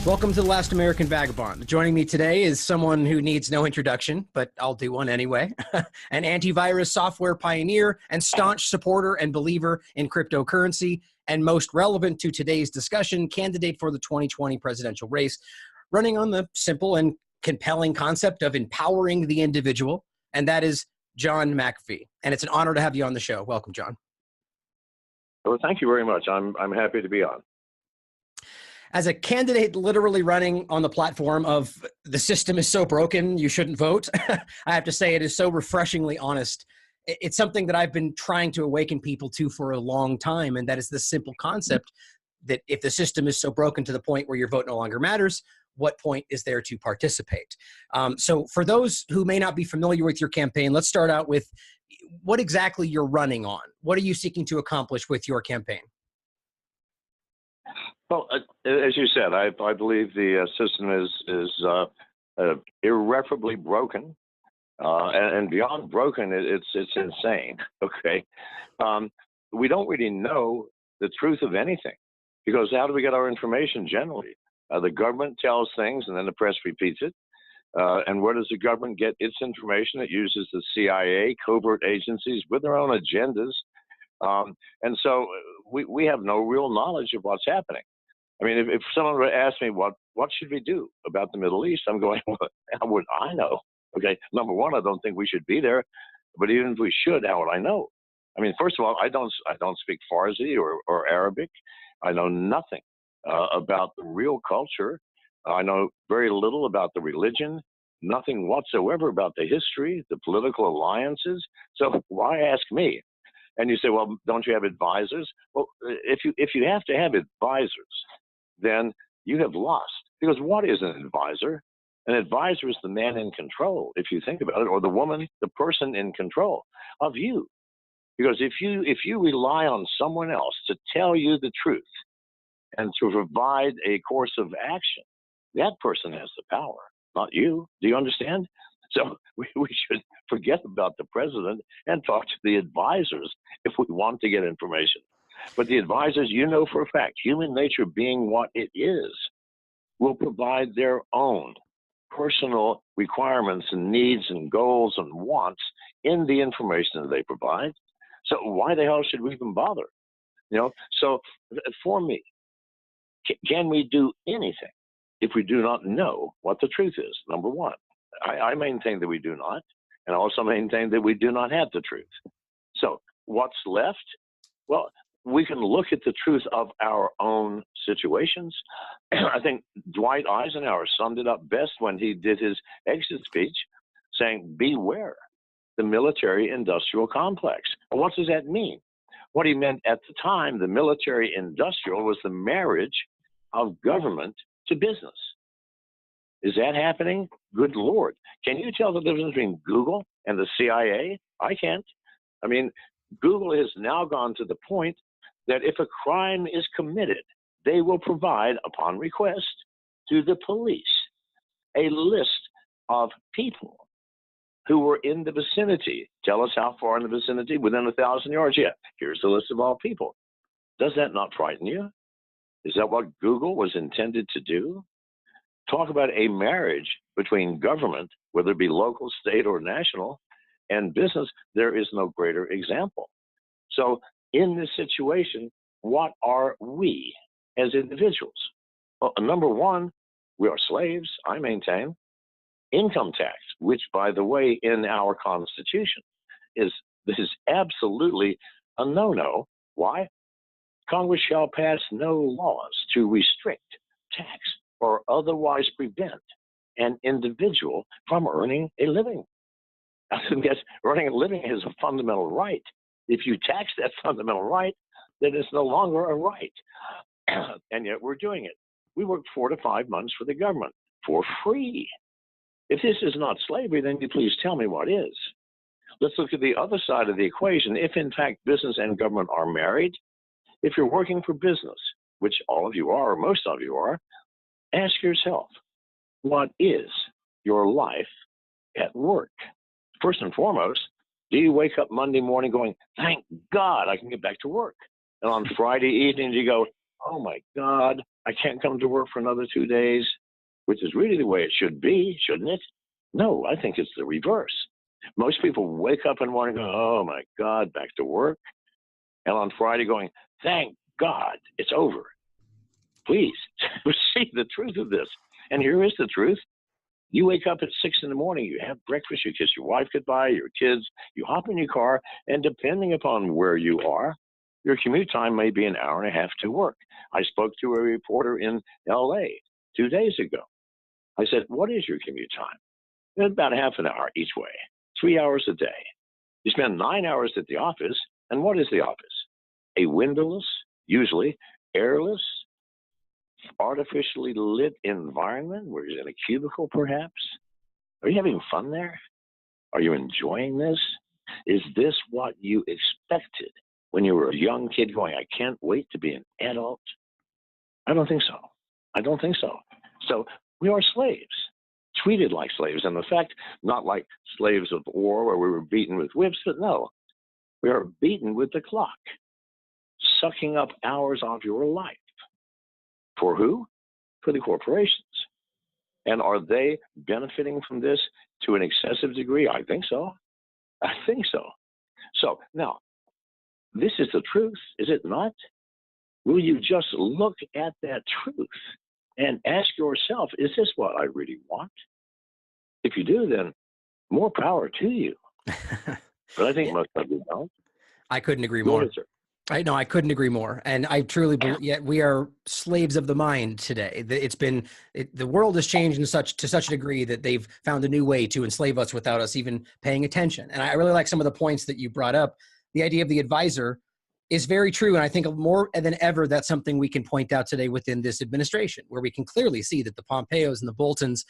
Welcome to The Last American Vagabond. Joining me today is someone who needs no introduction, but I'll do one anyway. An antivirus software pioneer and staunch supporter and believer in cryptocurrency, and most relevant to today's discussion, candidate for the 2020 presidential race, running on the simple and compelling concept of empowering the individual, and that is John McAfee. And it's an honor to have you on the show. Welcome, John. Well, thank you very much. I'm happy to be on. As a candidate literally running on the platform of the system is so broken, you shouldn't vote, I have to say it is so refreshingly honest. It's something that I've been trying to awaken people to for a long time, and that is the simple concept that if the system is so broken to the point where your vote no longer matters, what point is there to participate? So for those who may not be familiar with your campaign, let's start out with what exactly you're running on. What are you seeking to accomplish with your campaign? Well, as you said, I believe the system is irreparably broken, and beyond broken, it's insane. Okay, we don't really know the truth of anything because how do we get our information generally? The government tells things, and then the press repeats it. And where does the government get its information? It uses the CIA, covert agencies with their own agendas, and so we have no real knowledge of what's happening. I mean, if someone would ask me what should we do about the Middle East, I'm going, well, how would I know? Okay, number one, I don't think we should be there, but even if we should, how would I know? I mean, first of all, I don't speak Farsi or Arabic. I know nothing about the real culture. I know very little about the religion, nothing whatsoever about the history, the political alliances. So why ask me? And you say, well, don't you have advisors? Well, if you have to have advisors, then you have lost. Because what is an advisor? An advisor is the man in control, if you think about it, or the woman, the person in control of you. Because if you rely on someone else to tell you the truth and to provide a course of action, that person has the power, not you. Do you understand? So we should forget about the president and talk to the advisors if we want to get information. But the advisors, you know for a fact, human nature being what it is, will provide their own personal requirements and needs and goals and wants in the information that they provide. So why the hell should we even bother? You know, so for me, can we do anything if we do not know what the truth is? Number one, I maintain that we do not, and I also maintain that we do not have the truth. So what's left? Well, we can look at the truth of our own situations. I think Dwight Eisenhower summed it up best when he did his exit speech, saying, beware the military-industrial complex. And what does that mean? What he meant at the time, the military-industrial was the marriage of government to business. Is that happening? Good Lord. Can you tell the difference between Google and the CIA? I can't. I mean, Google has now gone to the point that if a crime is committed, they will provide, upon request, to the police a list of people who were in the vicinity. Tell us how far in the vicinity, within 1,000 yards. Yeah, here's the list of all people. Does that not frighten you? Is that what Google was intended to do? Talk about a marriage between government, whether it be local, state, or national, and business. There is no greater example. So in this situation, what are we as individuals? Well, number one, we are slaves, I maintain. Income tax, which, by the way, in our Constitution, is absolutely a no-no. Why? Congress shall pass no laws to restrict, tax, or otherwise prevent an individual from earning a living. I guess earning a living is a fundamental right. If you tax that fundamental right, then it's no longer a right. And yet we're doing it. We work 4 to 5 months for the government for free. If this is not slavery, then you please tell me what is. Let's look at the other side of the equation. If, in fact, business and government are married, if you're working for business, which all of you are, or most of you are, ask yourself, what is your life at work? First and foremost, do you wake up Monday morning going, thank God I can get back to work? And on Friday evening, you go, oh my God, I can't come to work for another 2 days, which is really the way it should be, shouldn't it? No, I think it's the reverse. Most people wake up in the morning and go, oh my God, back to work. And on Friday going, thank God it's over. Please see the truth of this. And here is the truth. You wake up at 6 in the morning, you have breakfast, you kiss your wife goodbye, your kids, you hop in your car, and depending upon where you are, your commute time may be an hour and a half to work. I spoke to a reporter in LA 2 days ago. I said, what is your commute time? It's about half an hour each way, 3 hours a day. You spend 9 hours at the office, and what is the office? A windowless, usually airless, artificially lit environment where you're in a cubicle, perhaps? Are you having fun there? Are you enjoying this? Is this what you expected when you were a young kid going, I can't wait to be an adult? I don't think so. I don't think so. So we are slaves, treated like slaves. And the fact, not like slaves of war where we were beaten with whips, but no, we are beaten with the clock, sucking up hours of your life. For who? For the corporations. And are they benefiting from this to an excessive degree? I think so. I think so. So now, this is the truth, is it not? Will you just look at that truth and ask yourself, is this what I really want? If you do, then more power to you. But I think most of you don't. I couldn't agree more. I couldn't agree more. And I truly believe we are slaves of the mind today. The world has changed to such a degree that they've found a new way to enslave us without us even paying attention. And I really like some of the points that you brought up. The idea of the advisor is very true. And I think more than ever, that's something we can point out today within this administration, where we can clearly see that the Pompeos and the Boltons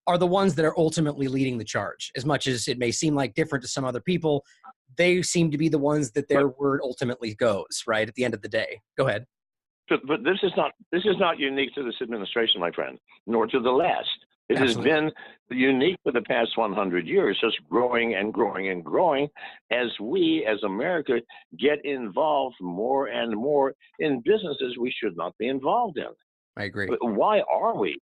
are the ones that are ultimately leading the charge. As much as it may seem like different to some other people, they seem to be the ones that their word ultimately goes, right, at the end of the day. Go ahead. But this is not unique to this administration, my friend, nor to the last. It Absolutely. Has been unique for the past 100 years, just growing and growing and growing as we, as America, get involved more and more in businesses we should not be involved in. I agree. But why are we?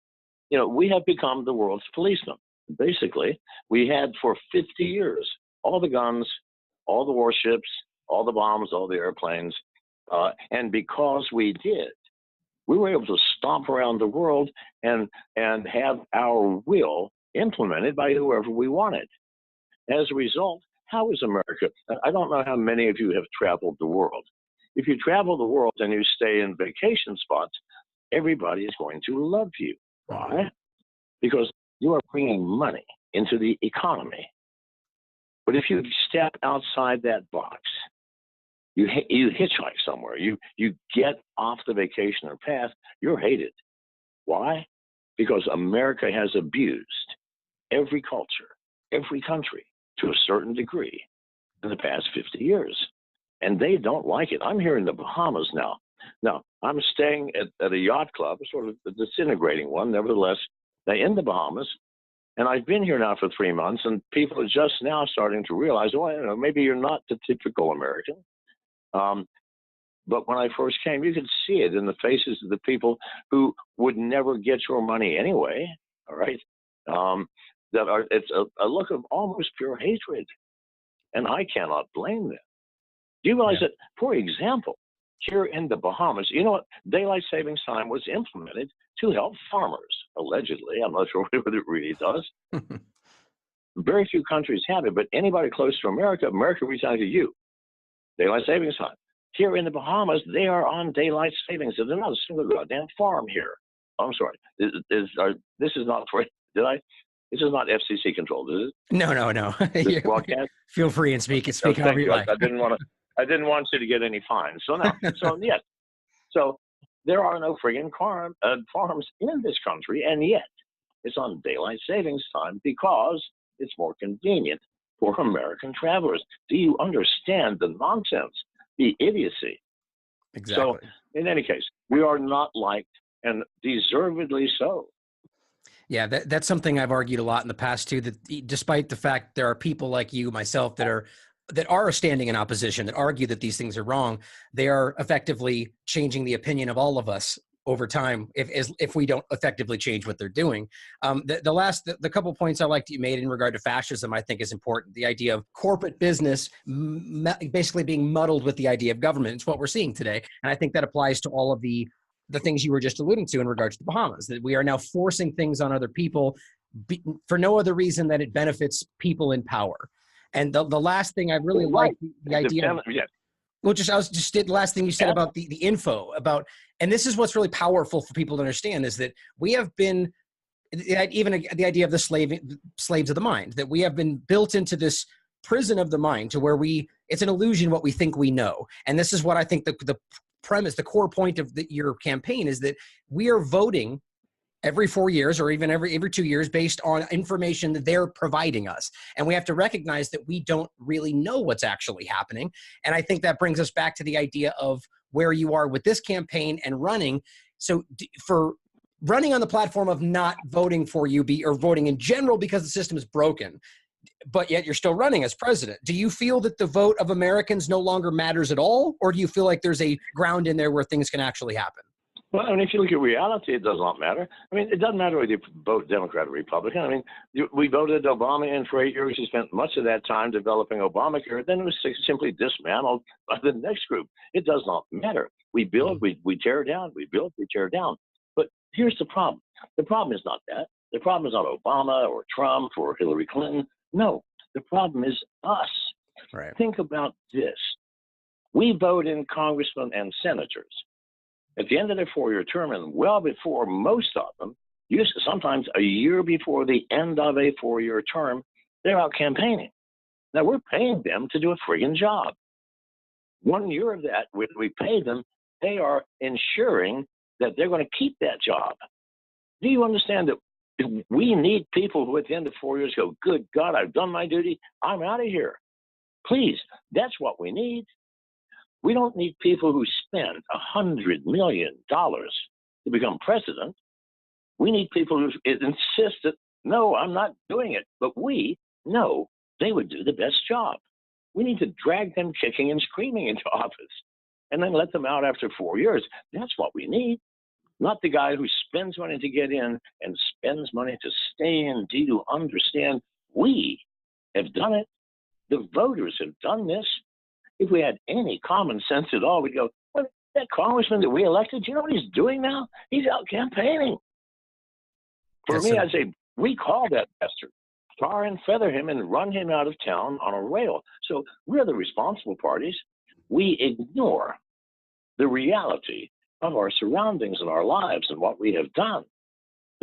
We have become the world's policemen. Basically, we had for 50 years all the guns, all the warships, all the bombs, all the airplanes. And because we did, we were able to stomp around the world and have our will implemented by whoever we wanted. As a result, how is America? I don't know how many of you have traveled the world. If you travel the world and you stay in vacation spots, everybody is going to love you. Why? Because you are bringing money into the economy. But if you step outside that box, you hitchhike somewhere, you get off the vacationer path, you're hated. Why? Because America has abused every culture, every country to a certain degree in the past 50 years. And they don't like it. I'm here in the Bahamas now. Now, I'm staying at a yacht club, sort of a disintegrating one, nevertheless, in the Bahamas. And I've been here now for 3 months, and people are just now starting to realize, well, maybe you're not the typical American. But when I first came, you could see it in the faces of the people who would never get your money anyway, all right? It's a look of almost pure hatred, and I cannot blame them. Do you realize that, for example, here in the Bahamas, daylight savings time was implemented to help farmers, allegedly. I'm not sure whether it really does. Very few countries have it, but anybody close to America reaches out to you. Daylight savings time. Here in the Bahamas, they are on daylight savings. There's not a single goddamn farm here. Oh, I'm sorry. This is not for, this is not FCC controlled, is it? No. This broadcast? Feel free and speak however you like. I didn't want you to get any fines. So no. Yes. So there are no friggin' farms in this country, and yet it's on daylight savings time because it's more convenient for American travelers. Do you understand the nonsense, the idiocy? Exactly. So in any case, we are not liked, and deservedly so. Yeah, that's something I've argued a lot in the past too, that despite the fact there are people like you, myself, that are standing in opposition, that argue that these things are wrong, they are effectively changing the opinion of all of us over time if we don't effectively change what they're doing. The couple points I liked that you made in regard to fascism, I think is important. The idea of corporate business basically being muddled with the idea of government. It's what we're seeing today. And I think that applies to all of the things you were just alluding to in regards to the Bahamas, that we are now forcing things on other people for no other reason than it benefits people in power. And the last thing I really like the idea of, well, the last thing you said about the info about, and this is what's really powerful for people to understand, is that we have been, even the idea of the slaves of the mind, that we have been built into this prison of the mind to where it's an illusion what we think we know. And this is what I think the premise, the core point of your campaign is, that we are voting every 4 years or even every 2 years based on information that they're providing us. And we have to recognize that we don't really know what's actually happening. And I think that brings us back to the idea of where you are with this campaign and running. So for running on the platform of not voting for you or voting in general because the system is broken, but yet you're still running as president, do you feel that the vote of Americans no longer matters at all? Or do you feel like there's a ground in there where things can actually happen? Well, I mean, if you look at reality, it does not matter. I mean, it doesn't matter whether you vote Democrat or Republican. I mean, we voted Obama in for 8 years. He spent much of that time developing Obamacare. Then it was simply dismantled by the next group. It does not matter. We build, we tear down, we build, we tear down. But here's the problem. The problem is not that. The problem is not Obama or Trump or Hillary Clinton. No, the problem is us. Right. Think about this. We vote in congressmen and senators at the end of their 4-year term, and well before most of them, sometimes a year before the end of a 4-year term, they're out campaigning. Now, we're paying them to do a friggin' job. 1 year of that, we pay them, they are ensuring that they're going to keep that job. Do you understand that we need people who at the end of 4 years go, good God, I've done my duty, I'm out of here. Please, that's what we need. We don't need people who spend $100 million to become president. We need people who insist that, no, I'm not doing it, but we know they would do the best job. We need to drag them kicking and screaming into office and then let them out after 4 years. That's what we need. Not the guy who spends money to get in and spends money to stay in. Do you understand? We have done it. The voters have done this. If we had any common sense at all, we'd go, well, that congressman that we elected, you know what he's doing now? He's out campaigning. For me, I'd say we call that bastard, tar and feather him and run him out of town on a rail. So we're the responsible parties. We ignore the reality of our surroundings and our lives and what we have done.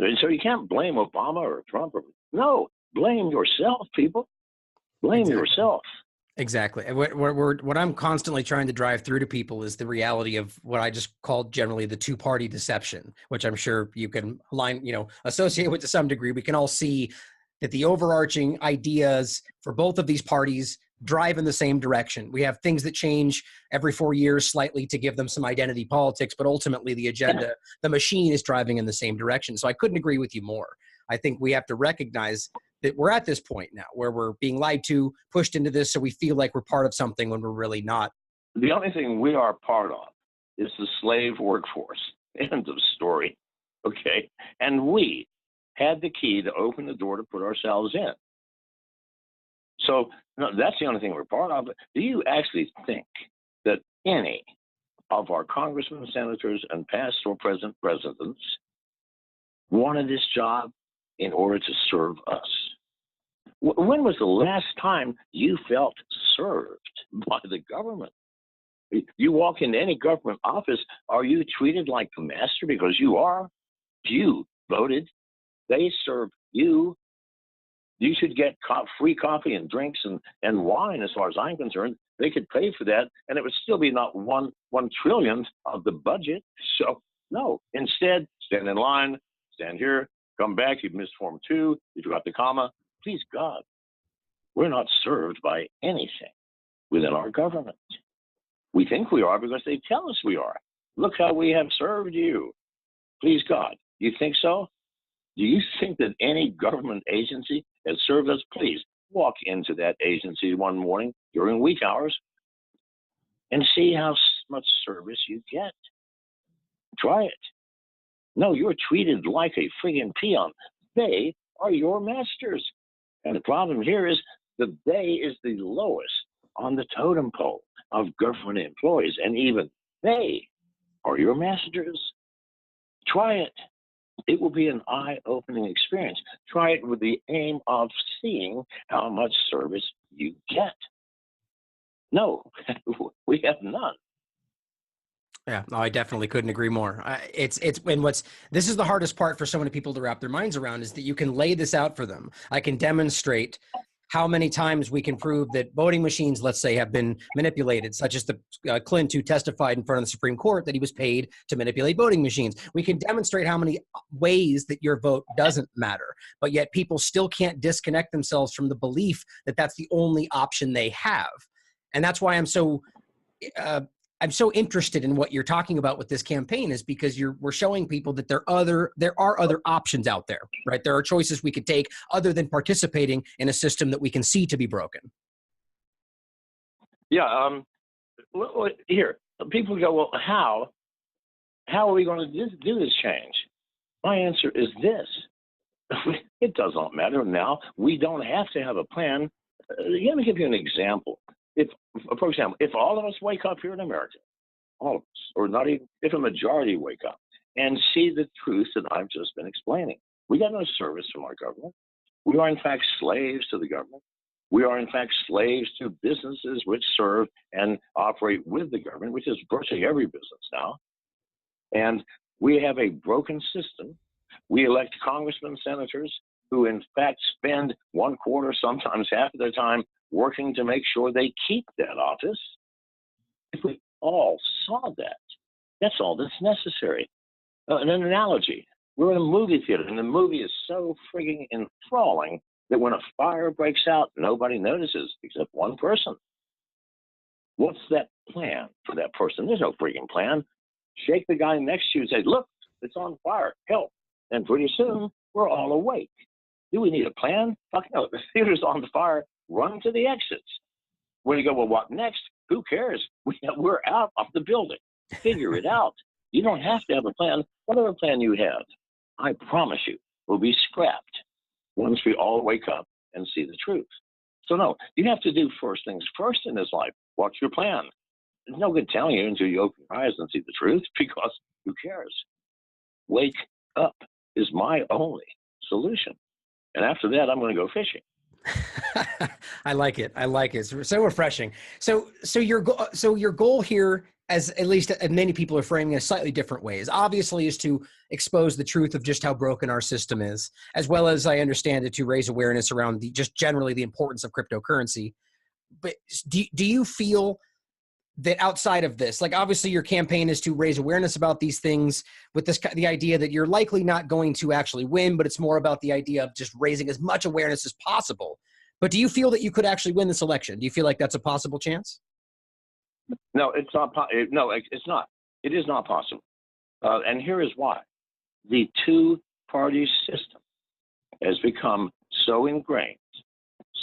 And so you can't blame Obama or Trump. No, blame yourself, people. Blame yourself. Exactly. What I'm constantly trying to drive through to people is the reality of what I just called generally the two-party deception, which I'm sure you can associate with to some degree. We can all see that the overarching ideas for both of these parties drive in the same direction. We have things that change every 4 years slightly to give them some identity politics, but ultimately the agenda, the machine is driving in the same direction. So I couldn't agree with you more. I think we have to recognize that we're at this point now where we're being lied to, pushed into this, so we feel like we're part of something when we're really not. The only thing we are part of is the slave workforce. End of story. Okay? And we had the key to open the door to put ourselves in. So that's the only thing we're part of. Do you actually think that any of our congressmen, senators, and past or present presidents wanted this job in order to serve us? When was the last time you felt served by the government? You walk into any government office, are you treated like the master because you are? You voted. They serve you. You should get free coffee and drinks and wine, as far as I'm concerned. They could pay for that, and it would still be not one trillionth of the budget. So, no. Instead, stand in line, stand here, come back. You've missed Form 2. You forgot the comma. Please, God, we're not served by anything within our government. We think we are because they tell us we are. Look how we have served you. Please, God. You think so? Do you think that any government agency has served us? Please walk into that agency one morning during week hours and see how much service you get. Try it. No, you're treated like a friggin' peon. They are your masters. And the problem here is that they is the lowest on the totem pole of government employees, and even they are your masters. Try it. It will be an eye-opening experience. Try it with the aim of seeing how much service you get. No, we have none. Yeah, no, I definitely couldn't agree more. And this is the hardest part for so many people to wrap their minds around, is that you can lay this out for them. I can demonstrate how many times we can prove that voting machines, let's say, have been manipulated, such as the Clint, who testified in front of the Supreme Court that he was paid to manipulate voting machines. We can demonstrate how many ways that your vote doesn't matter, but yet people still can't disconnect themselves from the belief that that's the only option they have. And that's why I'm so interested in what you're talking about with this campaign, is because we're showing people that there are other options out there, right? There are choices we could take other than participating in a system that we can see to be broken. Yeah. Here, people go, well, how are we going to do this change? My answer is this. It does not matter now. We don't have to have a plan. Let me give you an example. For example, if all of us wake up here in America, all of us, or not even if a majority wake up and see the truth that I've just been explaining, we got no service from our government. We are in fact slaves to the government. We are in fact slaves to businesses which serve and operate with the government, which is virtually every business now. And we have a broken system. We elect congressmen, senators, who in fact spend one quarter, sometimes half of their time working to make sure they keep that office. If we all saw that, that's all that's necessary. An analogy. We're in a movie theater, and the movie is so frigging enthralling that when a fire breaks out, nobody notices except one person. What's that plan for that person? There's no frigging plan. Shake the guy next to you and say, look, it's on fire, help. And pretty soon, we're all awake. Do we need a plan? Fuck no. The theater's on fire. Run to the exits. When you go, well, what next? Who cares? We're out of the building. Figure it out. You don't have to have a plan. Whatever plan you have, I promise you, will be scrapped once we all wake up and see the truth. So no, you have to do first things first in this life. What's your plan? There's no good telling you until you open your eyes and see the truth, because who cares? Wake up is my only solution. And after that, I'm going to go fishing. I like it. I like it. It's so refreshing. So your goal here, as at least many people are framing in slightly different ways, obviously, is to expose the truth of just how broken our system is, as well as, I understand it, to raise awareness around just generally the importance of cryptocurrency. But do you feel that outside of this, like obviously your campaign is to raise awareness about these things with the idea that you're likely not going to actually win, but it's more about the idea of just raising as much awareness as possible. But do you feel that you could actually win this election? Do you feel like that's a possible chance? No, it's not. No, it's not. It is not possible. And here is why. The two-party system has become so ingrained,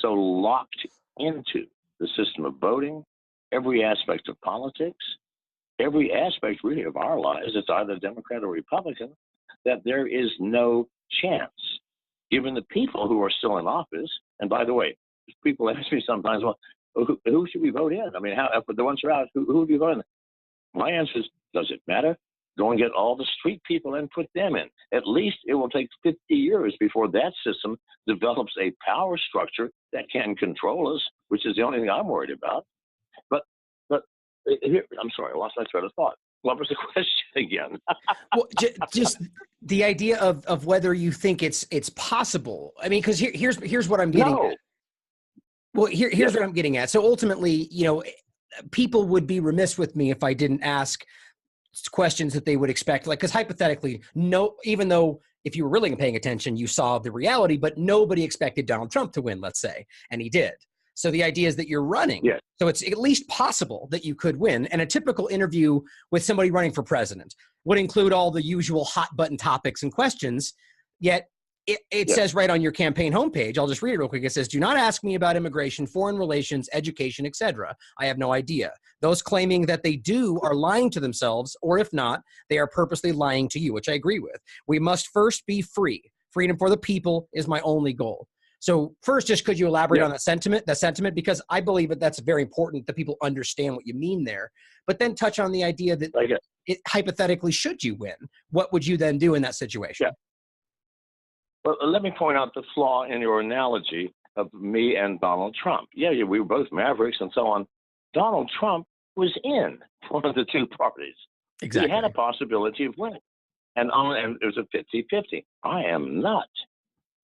so locked into the system of voting, every aspect of politics, every aspect really of our lives, it's either Democrat or Republican, that there is no chance, given the people who are still in office. And by the way, people ask me sometimes, well, who should we vote in? I mean, for the ones who are out, who do you vote in? My answer is, does it matter? Go and get all the street people and put them in. At least it will take 50 years before that system develops a power structure that can control us, which is the only thing I'm worried about. But here, I'm sorry, I lost my thread of thought. What was the question again? Well, just the idea of whether you think it's possible. I mean, because here's what I'm getting at. Well, here's what I'm getting at. So ultimately, people would be remiss with me if I didn't ask questions that they would expect. Like, because hypothetically, even though if you were really paying attention, you saw the reality, but nobody expected Donald Trump to win, let's say, and he did. So the idea is that you're running. Yeah. So it's at least possible that you could win. And a typical interview with somebody running for president would include all the usual hot button topics and questions. Yet It Yeah. says right on your campaign homepage, I'll just read it real quick. It says, do not ask me about immigration, foreign relations, education, etc. I have no idea. Those claiming that they do are lying to themselves, or if not, they are purposely lying to you, which I agree with. We must first be free. Freedom for the people is my only goal. So first, just could you elaborate on that sentiment? Because I believe that that's very important that people understand what you mean there. But then touch on the idea that hypothetically, should you win, what would you then do in that situation? Yeah. Well, let me point out the flaw in your analogy of me and Donald Trump. Yeah, we were both mavericks and so on. Donald Trump was in one of the two parties. Exactly. He had a possibility of winning. And it was a 50-50. I am not.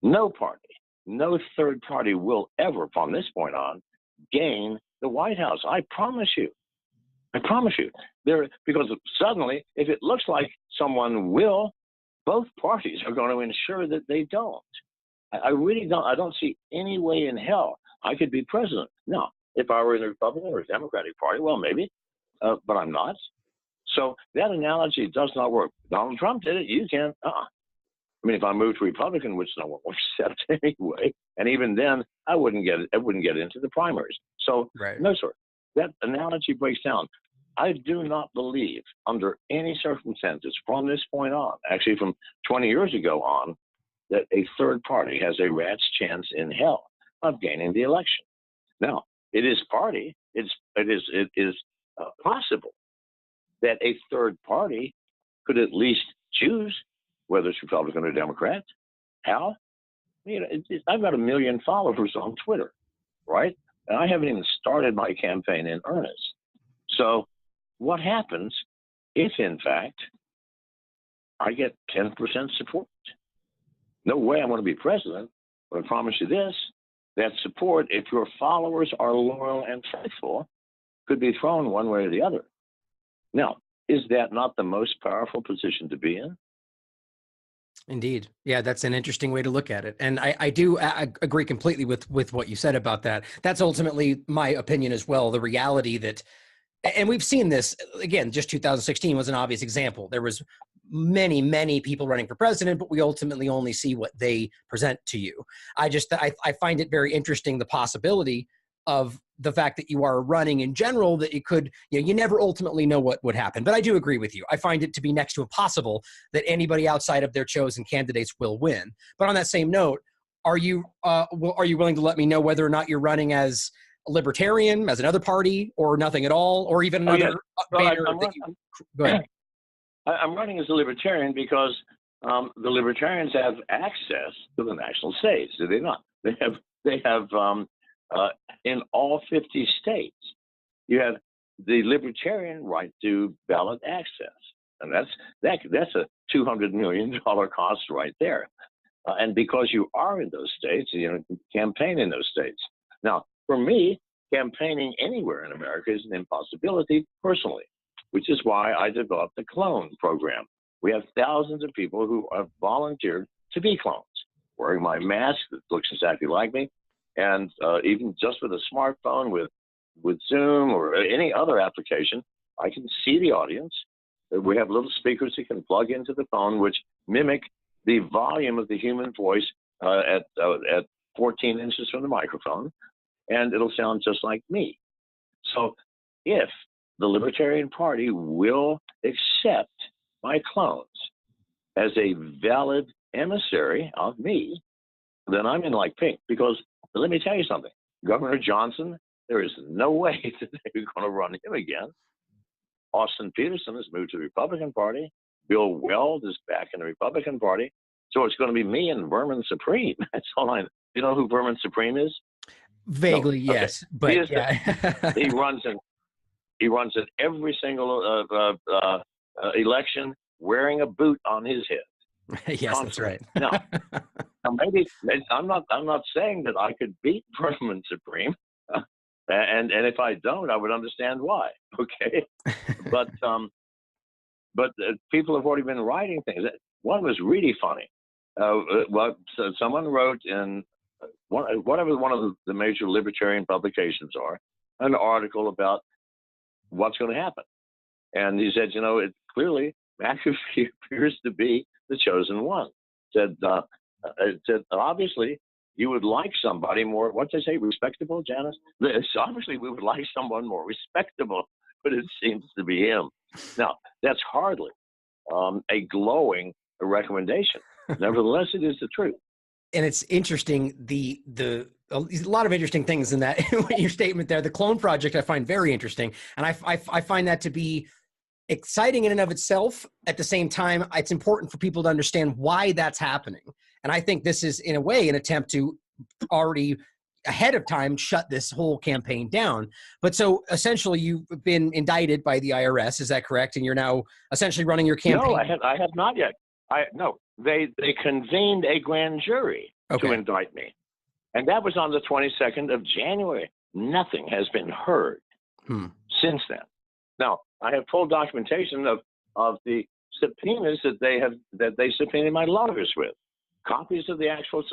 No party, no third party will ever, from this point on, gain the White House. I promise you. I promise you. Because suddenly, if it looks like someone will, both parties are going to ensure that they don't. I really don't. I don't see any way in hell I could be president. Now, if I were in the Republican or Democratic Party, well, maybe, but I'm not. So that analogy does not work. Donald Trump did it. You can't. I mean, if I moved to Republican, which no one will accept anyway, and even then, I wouldn't get into the primaries. So, no, sir. That analogy breaks down. I do not believe, under any circumstances, from this point on, actually from 20 years ago on, that a third party has a rat's chance in hell of gaining the election. Now, it is possible that a third party could at least choose whether it's Republican or Democrat. How? I've got 1 million followers on Twitter, right? And I haven't even started my campaign in earnest. So what happens if, in fact, I get 10% support? No way I'm going to be president, but I promise you this, that support, if your followers are loyal and faithful, could be thrown one way or the other. Now, is that not the most powerful position to be in? Indeed. Yeah, that's an interesting way to look at it. And I do agree completely with what you said about that. That's ultimately my opinion as well. The reality that, and we've seen this, again, just 2016 was an obvious example. There was many people running for president, but we ultimately only see what they present to you. I find it very interesting, the possibility of the fact that you are running in general, that it could, you never ultimately know what would happen. But I do agree with you. I find it to be next to impossible that anybody outside of their chosen candidates will win. But on that same note, are you willing to let me know whether or not you're running as a libertarian, as another party, or nothing at all, or even another banner? Go ahead. I'm running as a libertarian because the libertarians have access to the national stage, do they not? They have in all 50 states, you have the libertarian right to ballot access, and that's a $200 million cost right there. And because you are in those states, campaign in those states. Now, for me, campaigning anywhere in America is an impossibility personally, which is why I developed the clone program. We have thousands of people who have volunteered to be clones, wearing my mask that looks exactly like me, and even just with a smartphone, with Zoom or any other application, I can see the audience. We have little speakers you can plug into the phone, which mimic the volume of the human voice at 14 inches from the microphone, and it'll sound just like me. So if the Libertarian Party will accept my clones as a valid emissary of me, then I'm in like pink. Because let me tell you something, Governor Johnson, there is no way that they're going to run him again. Austin Peterson has moved to the Republican Party. Bill Weld is back in the Republican Party. So it's going to be me and Vermin Supreme. That's all I know. You know who Vermin Supreme is? Vaguely, no. Yes. Okay. But yeah. He runs in every single election wearing a boot on his head. Yes, constantly. That's right. Now maybe I'm not saying that I could beat Vermin Supreme, and if I don't, I would understand why. Okay, but people have already been writing things. One was really funny. So someone wrote in whatever one of the major libertarian publications are, an article about what's going to happen, and he said, it clearly McAfee appears to be the chosen one. Said It said, obviously, you would like somebody more, what's they say, respectable, Janice? It's obviously, we would like someone more respectable, but it seems to be him. Now, that's hardly a glowing recommendation. Nevertheless, it is the truth. And it's interesting, a lot of interesting things in that your statement there. The clone project I find very interesting, and I find that to be exciting in and of itself. At the same time, it's important for people to understand why that's happening. And I think this is, in a way, an attempt to already ahead of time shut this whole campaign down. But so essentially, you've been indicted by the IRS. Is that correct? And you're now essentially running your campaign. No, I have not yet. No, they convened a grand jury to indict me, and that was on the 22nd of January. Nothing has been heard since then. Now, I have full documentation of the subpoenas that they subpoenaed my lawyers with, copies of the actual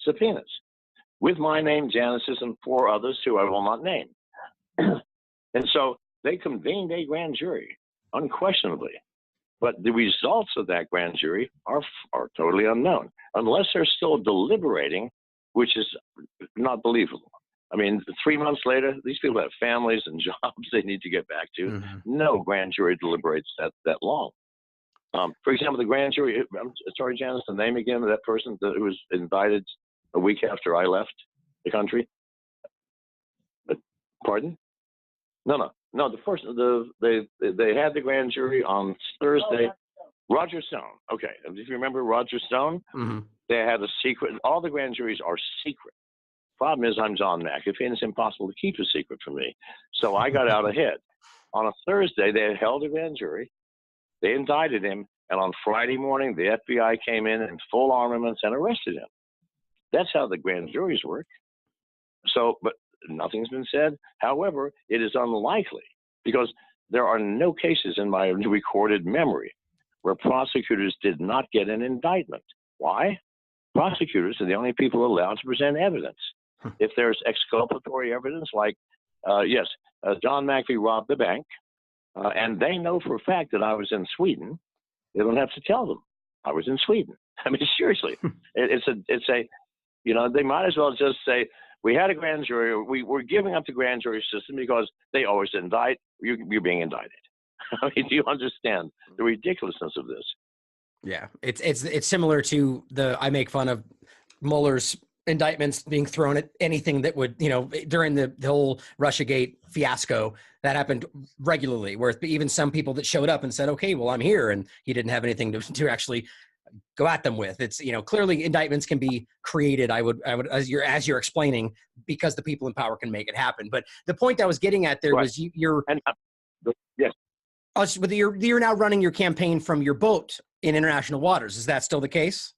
subpoenas, with my name, Janice's, and 4 others who I will not name. And so they convened a grand jury, unquestionably. But the results of that grand jury are totally unknown, unless they're still deliberating, which is not believable. I mean, 3 months later, these people have families and jobs they need to get back to. Mm-hmm. No grand jury deliberates that long. For example, the grand jury, I'm sorry, Janice, the name again of that person who was indicted a week after I left the country. Pardon? No. The first, they had the grand jury on Thursday. Roger Stone. Okay. If you remember Roger Stone, they had a secret. All the grand juries are secret. Problem is, I'm John McAfee, and it's impossible to keep a secret from me. So I got out ahead. On a Thursday, they had held a grand jury. They indicted him, and on Friday morning, the FBI came in full armaments and arrested him. That's how the grand juries work. So, but nothing's been said. However, it is unlikely because there are no cases in my recorded memory where prosecutors did not get an indictment. Why? Prosecutors are the only people allowed to present evidence. If there's exculpatory evidence, like, John McAfee robbed the bank, and they know for a fact that I was in Sweden, they don't have to tell them I was in Sweden. I mean, seriously, it's a, they might as well just say, we had a grand jury. We're giving up the grand jury system because they always indict. You're being indicted. I mean, do you understand the ridiculousness of this? Yeah, it's similar to I make fun of Mueller's indictments being thrown at anything that would, during the whole Russiagate fiasco that happened regularly, where even some people that showed up and said, okay, well, I'm here, and he didn't have anything to actually go at them with. It's, clearly indictments can be created. I would, as you're explaining, because the people in power can make it happen. But the point I was getting at there was yes. You're now running your campaign from your boat in international waters. Is that still the case?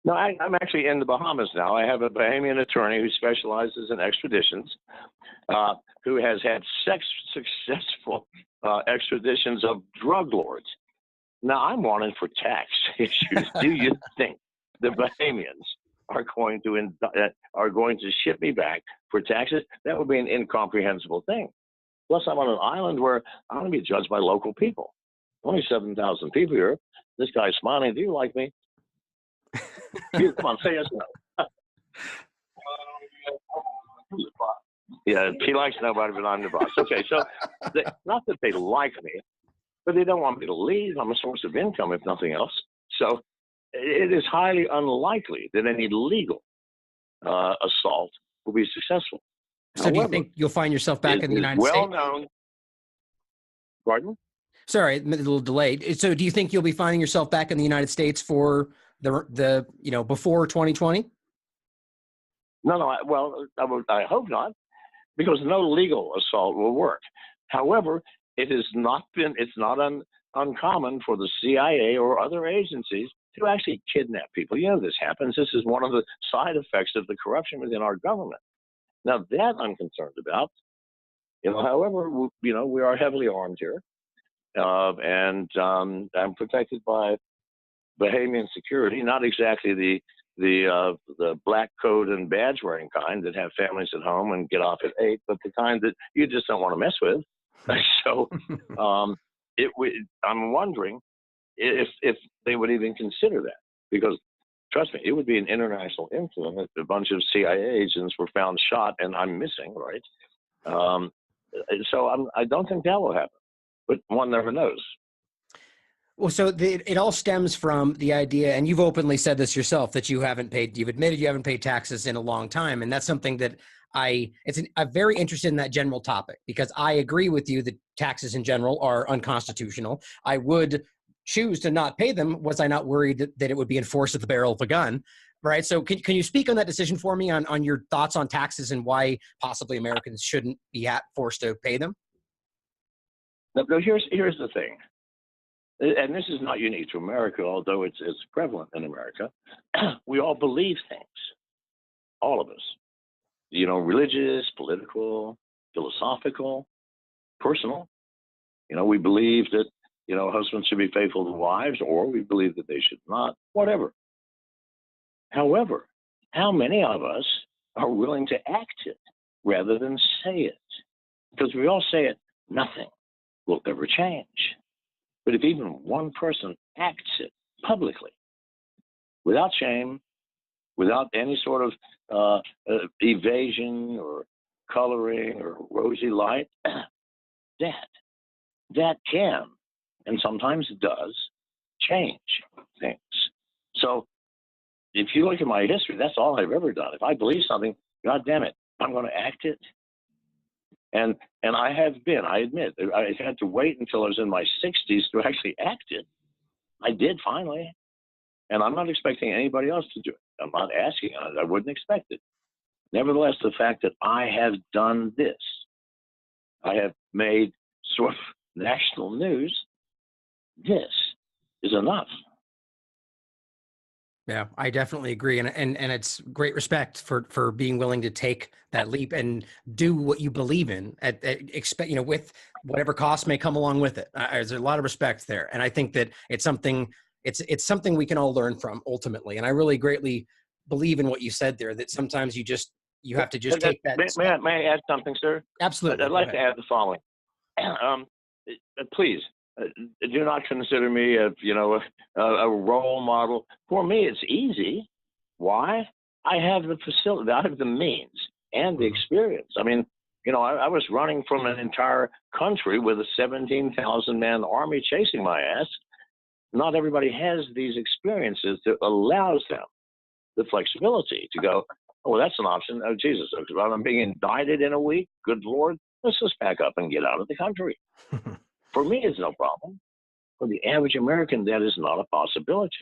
No, I'm actually in the Bahamas now. I have a Bahamian attorney who specializes in extraditions, who has had successful extraditions of drug lords. Now, I'm wanted for tax issues. Do you think the Bahamians are going to ship me back for taxes? That would be an incomprehensible thing. Plus, I'm on an island where I'm going to be judged by local people. Only 7,000 people here. This guy's smiling. Do you like me? Come on, say yes or no. Yeah, he likes nobody, but I'm the boss. Okay, so not that they like me, but they don't want me to leave. I'm a source of income, if nothing else. So it is highly unlikely that any legal assault will be successful. So however, do you think you'll find yourself back in the United States? Well known. Pardon? Sorry, a little delayed. So do you think you'll be finding yourself back in the United States for the before 2020? No. I hope not, because no legal assault will work. However, it's not uncommon for the CIA or other agencies to actually kidnap people. This happens. This is one of the side effects of the corruption within our government. Now, that I'm concerned about. However, we are heavily armed here, and I'm protected by Bahamian security, not exactly the black coat and badge wearing kind that have families at home and get off at 8, but the kind that you just don't want to mess with. So I'm wondering if they would even consider that. because trust me, it would be an international incident if a bunch of CIA agents were found shot and I'm missing, right? Um, I don't think that will happen, but one never knows. Well, so it all stems from the idea, and you've openly said this yourself, that you've admitted you haven't paid taxes in a long time. And that's something that I'm very interested in, that general topic, because I agree with you that taxes in general are unconstitutional. I would choose to not pay them was I not worried that it would be enforced at the barrel of a gun. Right. So can you speak on that decision for me, on your thoughts on taxes and why possibly Americans shouldn't be forced to pay them? No, here's the thing. And this is not unique to America, although it's prevalent in America. We all believe things, all of us. Religious, political, philosophical, personal. We believe that husbands should be faithful to wives, or we believe that they should not. Whatever. However, how many of us are willing to act it rather than say it? Because we all say it, nothing will ever change. But if even one person acts it publicly, without shame, without any sort of evasion or coloring or rosy light, that can, and sometimes does, change things. So if you look at my history, that's all I've ever done. If I believe something, God damn it, I'm going to act it. And I have been, I admit, I had to wait until I was in my 60s to actually act it. I did finally. And I'm not expecting anybody else to do it. I'm not asking. I wouldn't expect it. Nevertheless, the fact that I have done this, I have made sort of national news, this is enough. Yeah, I definitely agree, and it's great respect for being willing to take that leap and do what you believe in. Expect, with whatever cost may come along with it. There's a lot of respect there, and I think that it's something we can all learn from ultimately. And I really greatly believe in what you said there. That sometimes you have to just take that. May I add something, sir? Absolutely. I'd like to add the following. Please. Do not consider me a role model. For me, it's easy. Why? I have the facility, I have the means and the experience. I mean, I was running from an entire country with a 17,000-man army chasing my ass. Not everybody has these experiences that allows them the flexibility to go, oh, that's an option. Oh, Jesus, I'm being indicted in a week. Good Lord, let's just pack up and get out of the country. For me, it's no problem. For the average American, that is not a possibility.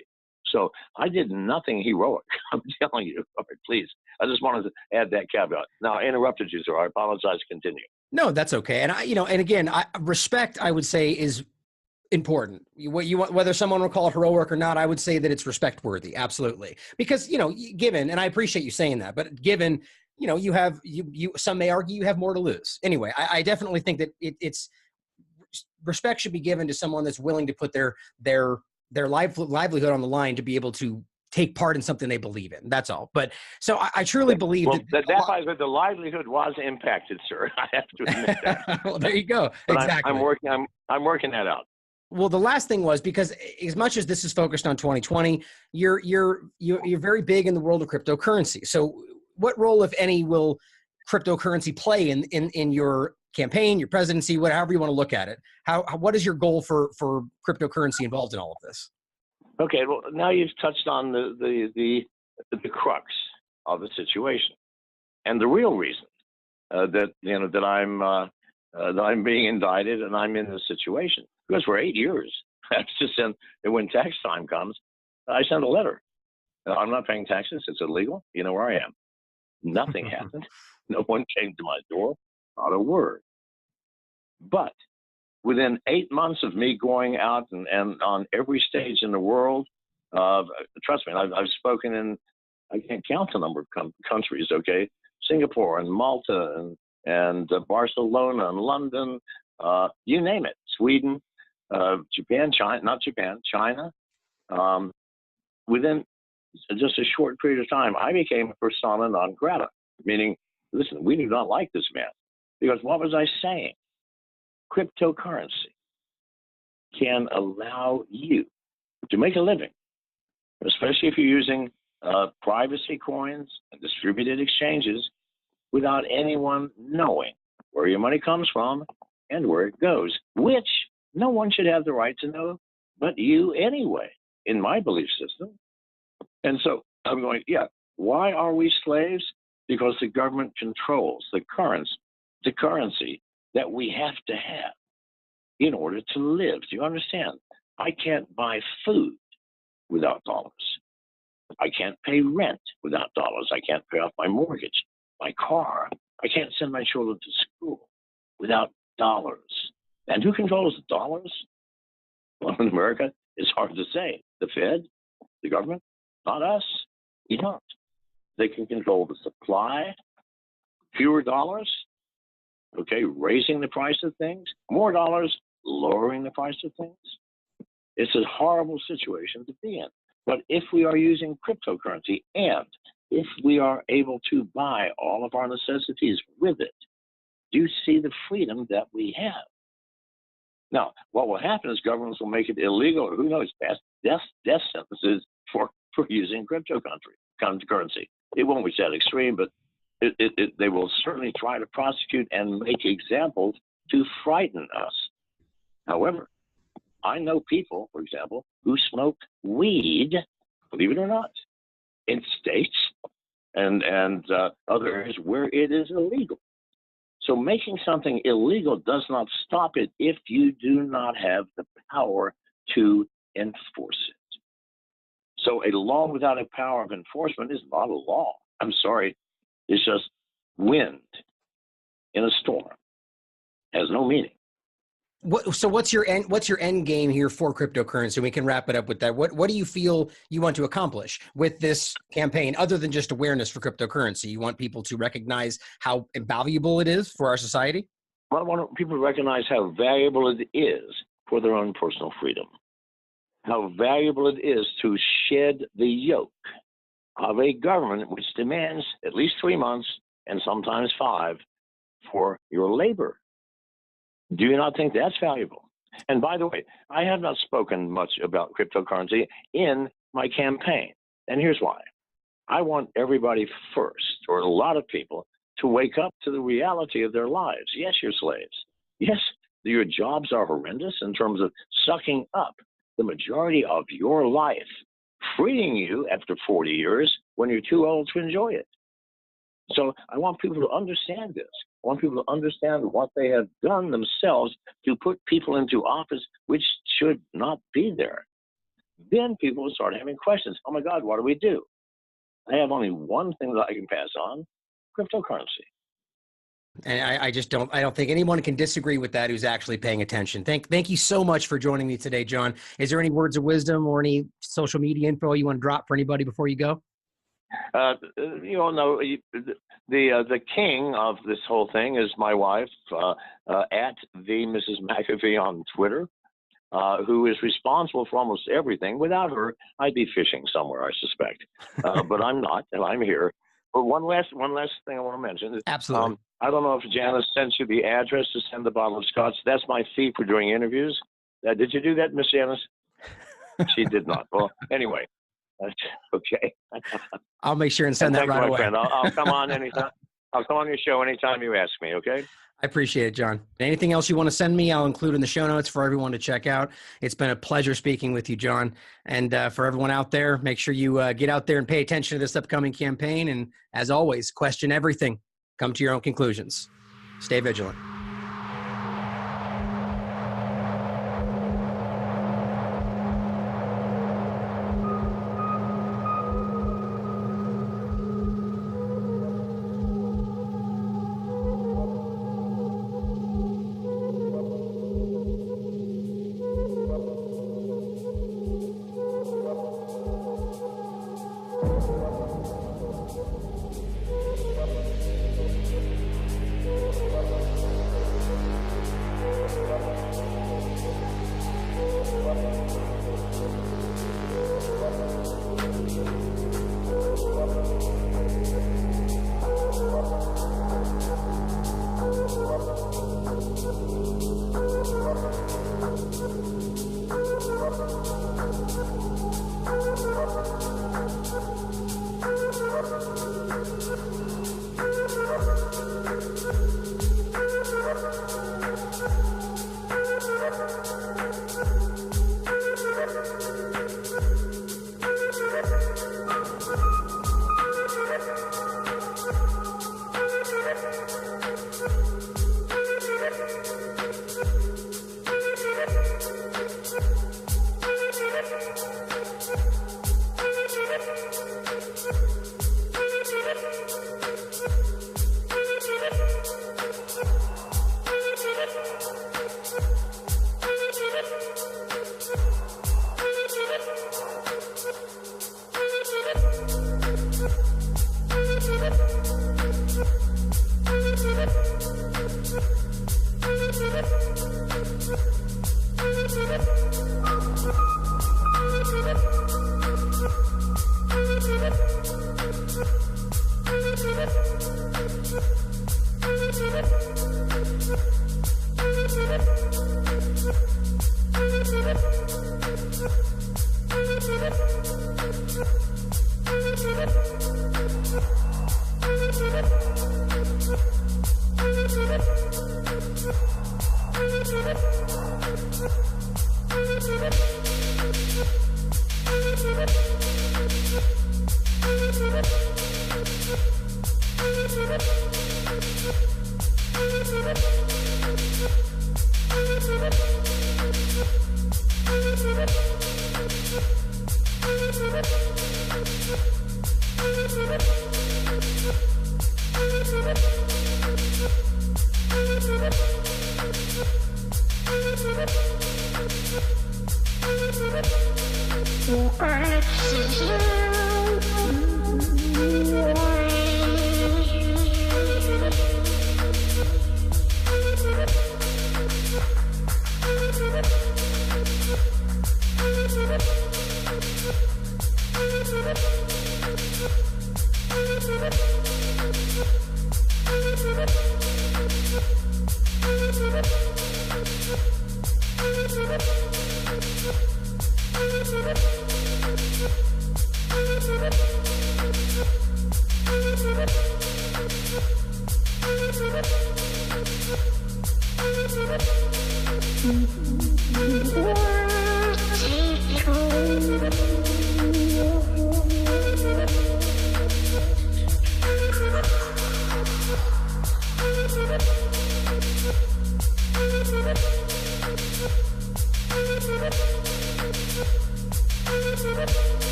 So I did nothing heroic. I'm telling you. All right, please. I just wanted to add that caveat. Now, I interrupted you, sir. I apologize. Continue. No, that's okay. And and again, respect, I would say, is important. Whether someone will call it heroic or not, I would say that it's respect worthy. Absolutely. Because, given, and I appreciate you saying that, but given, you have, some may argue you have more to lose. Anyway, I definitely think that it's, respect should be given to someone that's willing to put their livelihood on the line to be able to take part in something they believe in. That's all. But so I truly believe that the livelihood was impacted, sir. I have to admit that. Well, there you go. But exactly. I'm working that out. Well, the last thing was, because as much as this is focused on 2020, you're very big in the world of cryptocurrency. So what role, if any, will cryptocurrency play in your campaign, your presidency, whatever you want to look at it? What is your goal for cryptocurrency involved in all of this? Okay, well, now you've touched on the crux of the situation, and the real reason that I'm being indicted and I'm in this situation, because for 8 years, when tax time comes, I send a letter. I'm not paying taxes. It's illegal. You know where I am. Nothing happened. No one came to my door. Not a word. But within 8 months of me going out and on every stage in the world, trust me, I've spoken in, I can't count the number of countries, okay? Singapore and Malta and Barcelona and London, you name it, Sweden, Japan, China. Within just a short period of time, I became a persona non grata, meaning, listen, we do not like this man. Because what was I saying? Cryptocurrency can allow you to make a living especially if you're using privacy coins and distributed exchanges without anyone knowing where your money comes from and where it goes, which no one should have the right to know but you anyway, in my belief system. And so I'm going, yeah, why are we slaves? Because the government controls the currency that we have to have in order to live. Do you understand? I can't buy food without dollars. I can't pay rent without dollars. I can't pay off my mortgage, my car. I can't send my children to school without dollars. And who controls the dollars? Well, in America, it's hard to say. The Fed, the government, not us. We don't. They can control the supply, fewer dollars, okay, raising the price of things, more dollars, lowering the price of things. It's a horrible situation to be in. But if we are using cryptocurrency and if we are able to buy all of our necessities with it, do you see the freedom that we have? Now, what will happen is governments will make it illegal, or who knows, pass death sentences for using cryptocurrency. It won't be that extreme, but they will certainly try to prosecute and make examples to frighten us. However, I know people, for example, who smoke weed, believe it or not, in states and other areas where it is illegal. So making something illegal does not stop it if you do not have the power to enforce it. So a law without a power of enforcement is not a law. I'm sorry. It's just wind in a storm. It has no meaning. So what's your end game here for cryptocurrency? We can wrap it up with that. What do you feel you want to accomplish with this campaign, other than just awareness for cryptocurrency? You want people to recognize how valuable it is for our society? Well, I want people to recognize how valuable it is for their own personal freedom, how valuable it is to shed the yoke of a government which demands at least 3 months and sometimes 5 for your labor. Do you not think that's valuable? And by the way, I have not spoken much about cryptocurrency in my campaign. And here's why. I want everybody first, or a lot of people, to wake up to the reality of their lives. Yes, you're slaves. Yes, your jobs are horrendous in terms of sucking up the majority of your life, freeing you after 40 years when you're too old to enjoy it. So I want people to understand this. I want people to understand what they have done themselves to put people into office which should not be there. Then people will start having questions. Oh my God, what do we do? I have only one thing that I can pass on: cryptocurrency. And I don't think anyone can disagree with that who's actually paying attention. Thank you so much for joining me today, John. Is there any words of wisdom or any social media info you want to drop for anybody before you go? No, the king of this whole thing is my wife, at the Mrs. McAfee on Twitter, who is responsible for almost everything. Without her, I'd be fishing somewhere, I suspect. But I'm not, and I'm here. But one last thing I want to mention. Absolutely. I don't know if Janice sent you the address to send the bottle of scotch. That's my fee for doing interviews. Did you do that, Miss Janice? She did not. Well, anyway. Okay. I'll make sure and send that right away. Friend. I'll come on anytime. I'll come on your show anytime you ask me. Okay. I appreciate it, John. Anything else you want to send me, I'll include in the show notes for everyone to check out. It's been a pleasure speaking with you, John. And for everyone out there, make sure you get out there and pay attention to this upcoming campaign. And as always, question everything. Come to your own conclusions. Stay vigilant.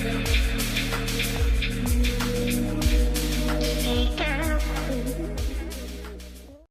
Bye.